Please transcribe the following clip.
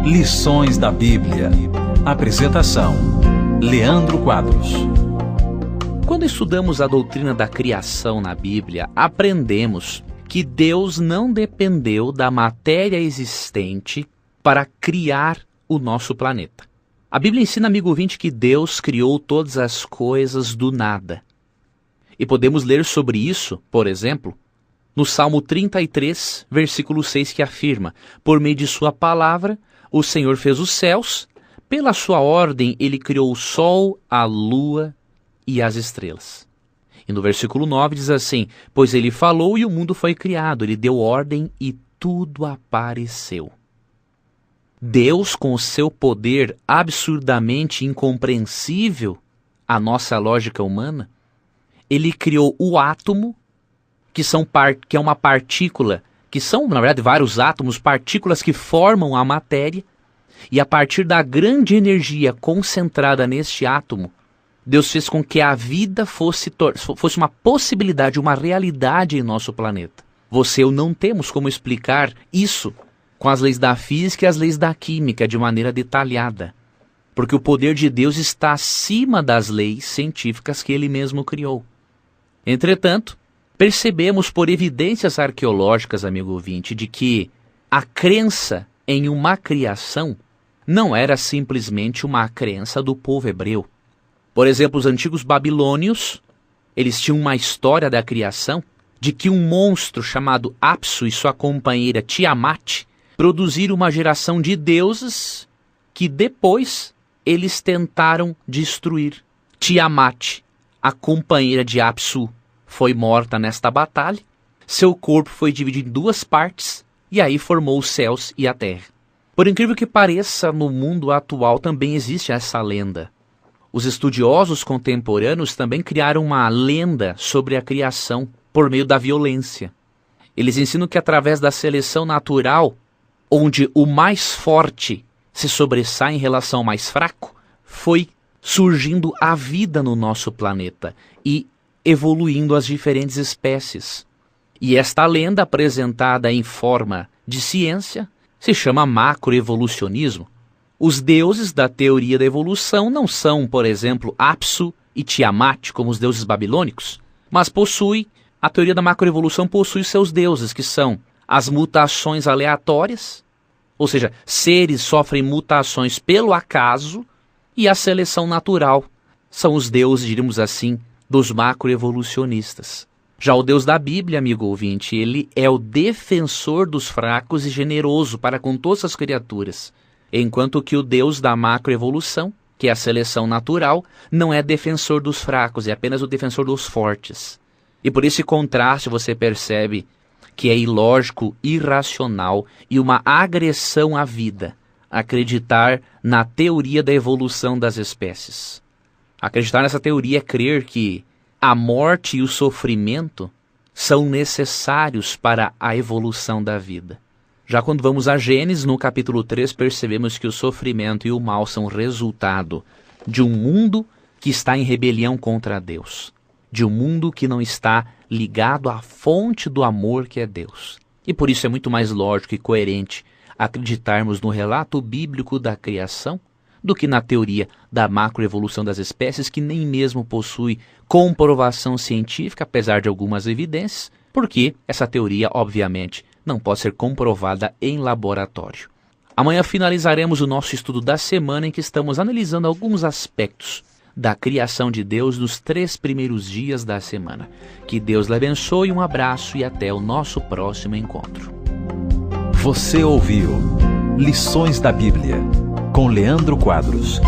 Lições da Bíblia. Apresentação: Leandro Quadros. Quando estudamos a doutrina da criação na Bíblia, aprendemos que Deus não dependeu da matéria existente para criar o nosso planeta. A Bíblia ensina, amigo ouvinte, que Deus criou todas as coisas do nada. E podemos ler sobre isso, por exemplo, no Salmo 33, versículo 6, que afirma: por meio de sua palavra, o Senhor fez os céus, pela sua ordem ele criou o sol, a lua e as estrelas. E no versículo 9 diz assim: pois ele falou e o mundo foi criado, ele deu ordem e tudo apareceu. Deus, com o seu poder absurdamente incompreensível à nossa lógica humana, ele criou o átomo, que é uma partícula, que são, na verdade, vários átomos, partículas que formam a matéria, e a partir da grande energia concentrada neste átomo, Deus fez com que a vida fosse uma possibilidade, uma realidade em nosso planeta. Você e eu não temos como explicar isso com as leis da física e as leis da química de maneira detalhada, porque o poder de Deus está acima das leis científicas que ele mesmo criou. Entretanto, percebemos por evidências arqueológicas, amigo ouvinte, de que a crença em uma criação não era simplesmente uma crença do povo hebreu. Por exemplo, os antigos babilônios, eles tinham uma história da criação de que um monstro chamado Apsu e sua companheira Tiamat produziram uma geração de deuses que depois eles tentaram destruir. Tiamat, a companheira de Apsu, foi morta nesta batalha, seu corpo foi dividido em duas partes e aí formou os céus e a terra. Por incrível que pareça, no mundo atual também existe essa lenda. Os estudiosos contemporâneos também criaram uma lenda sobre a criação por meio da violência. Eles ensinam que através da seleção natural, onde o mais forte se sobressai em relação ao mais fraco, foi surgindo a vida no nosso planeta e evoluindo as diferentes espécies. E esta lenda, apresentada em forma de ciência, se chama macroevolucionismo. Os deuses da teoria da evolução não são, por exemplo, Apsu e Tiamat, como os deuses babilônicos, mas a teoria da macroevolução possui seus deuses, que são as mutações aleatórias, ou seja, seres sofrem mutações pelo acaso, e a seleção natural são os deuses, diríamos assim, dos macroevolucionistas. Já o Deus da Bíblia, amigo ouvinte, ele é o defensor dos fracos e generoso para com todas as criaturas, enquanto que o Deus da macroevolução, que é a seleção natural, não é defensor dos fracos, é apenas o defensor dos fortes. E por esse contraste você percebe que é ilógico, irracional e uma agressão à vida acreditar na teoria da evolução das espécies. Acreditar nessa teoria é crer que a morte e o sofrimento são necessários para a evolução da vida. Já quando vamos a Gênesis, no capítulo 3, percebemos que o sofrimento e o mal são resultado de um mundo que está em rebelião contra Deus, de um mundo que não está ligado à fonte do amor que é Deus. E por isso é muito mais lógico e coerente acreditarmos no relato bíblico da criação do que na teoria da macroevolução das espécies, que nem mesmo possui comprovação científica, apesar de algumas evidências, porque essa teoria, obviamente, não pode ser comprovada em laboratório. Amanhã finalizaremos o nosso estudo da semana, em que estamos analisando alguns aspectos da criação de Deus nos 3 primeiros dias da semana. Que Deus lhe abençoe, um abraço e até o nosso próximo encontro. Você ouviu Lições da Bíblia, com Leandro Quadros.